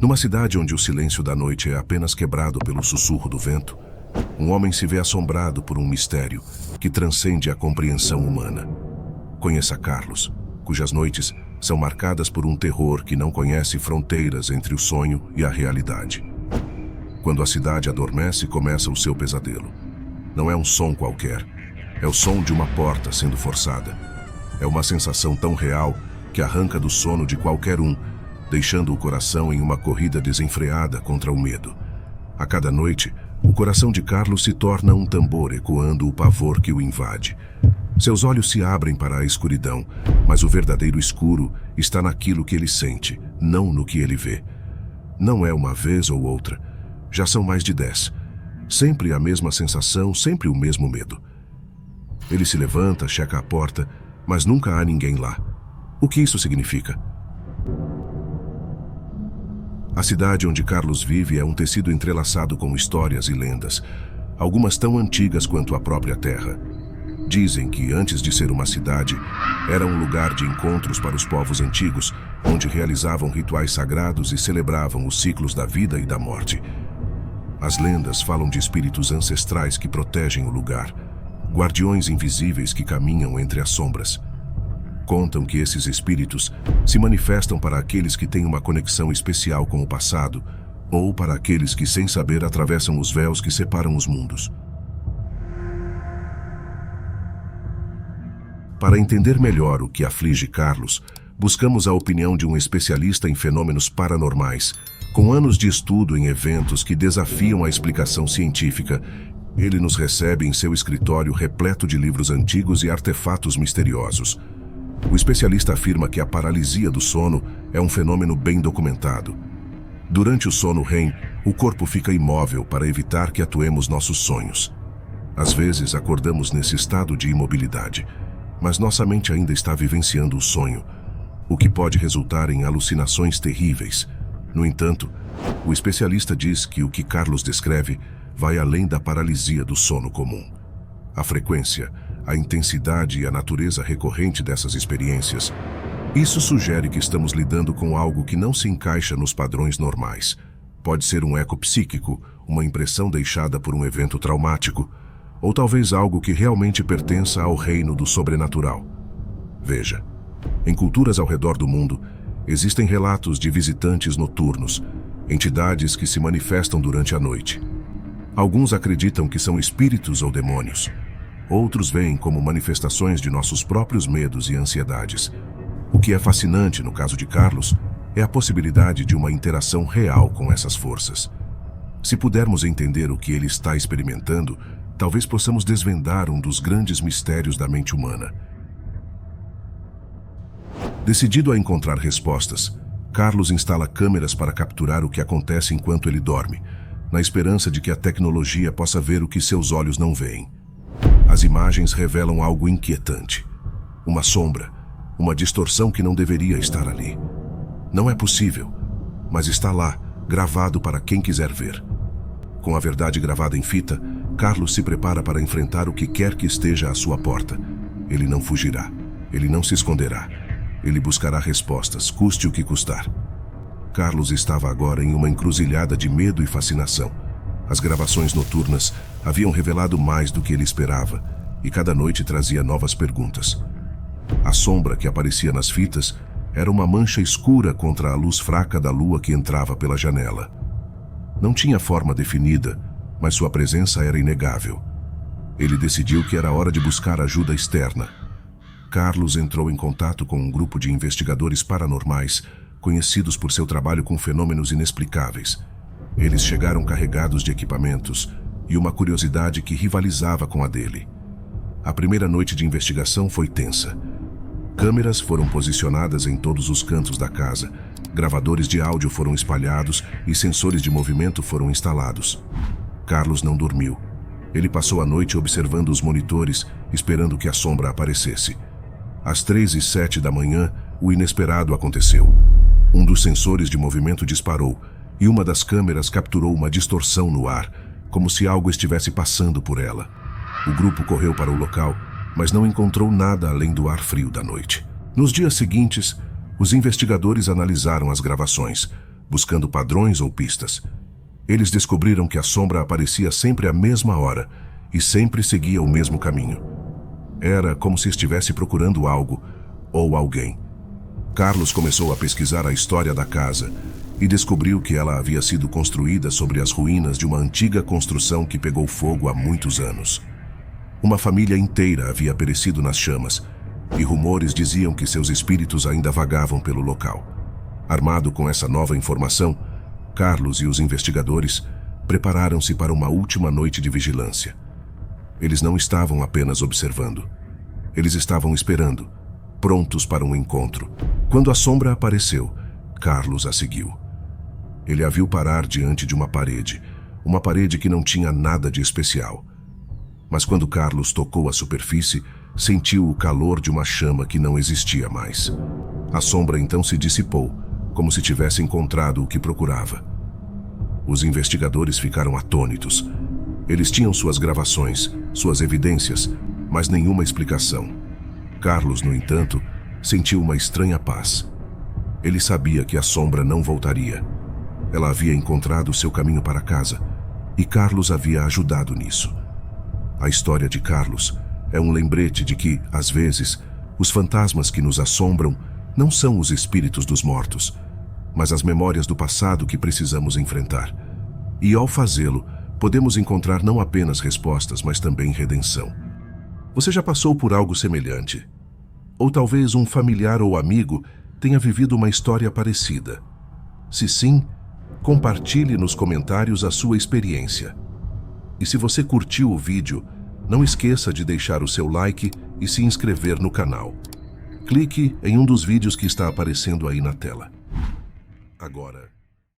Numa cidade onde o silêncio da noite é apenas quebrado pelo sussurro do vento, um homem se vê assombrado por um mistério que transcende a compreensão humana. Conheça Carlos, cujas noites são marcadas por um terror que não conhece fronteiras entre o sonho e a realidade. Quando a cidade adormece, começa o seu pesadelo. Não é um som qualquer, é o som de uma porta sendo forçada. É uma sensação tão real que arranca do sono de qualquer um, deixando o coração em uma corrida desenfreada contra o medo. A cada noite, o coração de Carlos se torna um tambor ecoando o pavor que o invade. Seus olhos se abrem para a escuridão, mas o verdadeiro escuro está naquilo que ele sente, não no que ele vê. Não é uma vez ou outra, já são mais de 10. Sempre a mesma sensação, sempre o mesmo medo. Ele se levanta, checa a porta, mas nunca há ninguém lá. O que isso significa? A cidade onde Carlos vive é um tecido entrelaçado com histórias e lendas, algumas tão antigas quanto a própria terra. Dizem que, antes de ser uma cidade, era um lugar de encontros para os povos antigos, onde realizavam rituais sagrados e celebravam os ciclos da vida e da morte. As lendas falam de espíritos ancestrais que protegem o lugar, guardiões invisíveis que caminham entre as sombras. Contam que esses espíritos se manifestam para aqueles que têm uma conexão especial com o passado, ou para aqueles que, sem saber, atravessam os véus que separam os mundos. Para entender melhor o que aflige Carlos, buscamos a opinião de um especialista em fenômenos paranormais, com anos de estudo em eventos que desafiam a explicação científica. Ele nos recebe em seu escritório repleto de livros antigos e artefatos misteriosos. O especialista afirma que a paralisia do sono é um fenômeno bem documentado. Durante o sono REM, o corpo fica imóvel para evitar que atuemos nossos sonhos. Às vezes, acordamos nesse estado de imobilidade, mas nossa mente ainda está vivenciando o sonho, o que pode resultar em alucinações terríveis. No entanto, o especialista diz que o que Carlos descreve vai além da paralisia do sono comum. A frequência, a intensidade e a natureza recorrente dessas experiências. Isso sugere que estamos lidando com algo que não se encaixa nos padrões normais. Pode ser um eco psíquico, uma impressão deixada por um evento traumático, ou talvez algo que realmente pertença ao reino do sobrenatural. Veja, em culturas ao redor do mundo, existem relatos de visitantes noturnos, entidades que se manifestam durante a noite. Alguns acreditam que são espíritos ou demônios. Outros veem como manifestações de nossos próprios medos e ansiedades. O que é fascinante no caso de Carlos é a possibilidade de uma interação real com essas forças. Se pudermos entender o que ele está experimentando, talvez possamos desvendar um dos grandes mistérios da mente humana. Decidido a encontrar respostas, Carlos instala câmeras para capturar o que acontece enquanto ele dorme, na esperança de que a tecnologia possa ver o que seus olhos não veem. As imagens revelam algo inquietante. Uma sombra, uma distorção que não deveria estar ali. Não é possível, mas está lá, gravado para quem quiser ver. Com a verdade gravada em fita, Carlos se prepara para enfrentar o que quer que esteja à sua porta. Ele não fugirá, ele não se esconderá. Ele buscará respostas, custe o que custar. Carlos estava agora em uma encruzilhada de medo e fascinação. As gravações noturnas haviam revelado mais do que ele esperava, e cada noite trazia novas perguntas. A sombra que aparecia nas fitas era uma mancha escura contra a luz fraca da lua que entrava pela janela. Não tinha forma definida, mas sua presença era inegável. Ele decidiu que era hora de buscar ajuda externa. Carlos entrou em contato com um grupo de investigadores paranormais, conhecidos por seu trabalho com fenômenos inexplicáveis. Eles chegaram carregados de equipamentos e uma curiosidade que rivalizava com a dele. A primeira noite de investigação foi tensa. Câmeras foram posicionadas em todos os cantos da casa, gravadores de áudio foram espalhados e sensores de movimento foram instalados. Carlos não dormiu. Ele passou a noite observando os monitores, esperando que a sombra aparecesse. Às 3h07 da manhã, o inesperado aconteceu. Um dos sensores de movimento disparou, e uma das câmeras capturou uma distorção no ar, como se algo estivesse passando por ela. O grupo correu para o local, mas não encontrou nada além do ar frio da noite. Nos dias seguintes, os investigadores analisaram as gravações, buscando padrões ou pistas. Eles descobriram que a sombra aparecia sempre à mesma hora e sempre seguia o mesmo caminho. Era como se estivesse procurando algo ou alguém. Carlos começou a pesquisar a história da casa e descobriu que ela havia sido construída sobre as ruínas de uma antiga construção que pegou fogo há muitos anos. Uma família inteira havia perecido nas chamas e rumores diziam que seus espíritos ainda vagavam pelo local. Armado com essa nova informação, Carlos e os investigadores prepararam-se para uma última noite de vigilância. Eles não estavam apenas observando. Eles estavam esperando, prontos para um encontro. Quando a sombra apareceu, Carlos a seguiu. Ele a viu parar diante de uma parede que não tinha nada de especial. Mas quando Carlos tocou a superfície, sentiu o calor de uma chama que não existia mais. A sombra então se dissipou, como se tivesse encontrado o que procurava. Os investigadores ficaram atônitos. Eles tinham suas gravações, suas evidências, mas nenhuma explicação. Carlos, no entanto, sentiu uma estranha paz. Ele sabia que a sombra não voltaria. Ela havia encontrado seu caminho para casa, e Carlos havia ajudado nisso. A história de Carlos é um lembrete de que, às vezes, os fantasmas que nos assombram não são os espíritos dos mortos, mas as memórias do passado que precisamos enfrentar. E, ao fazê-lo, podemos encontrar não apenas respostas, mas também redenção. Você já passou por algo semelhante? Ou talvez um familiar ou amigo tenha vivido uma história parecida? Se sim, compartilhe nos comentários a sua experiência. E se você curtiu o vídeo, não esqueça de deixar o seu like e se inscrever no canal. Clique em um dos vídeos que está aparecendo aí na tela. Agora,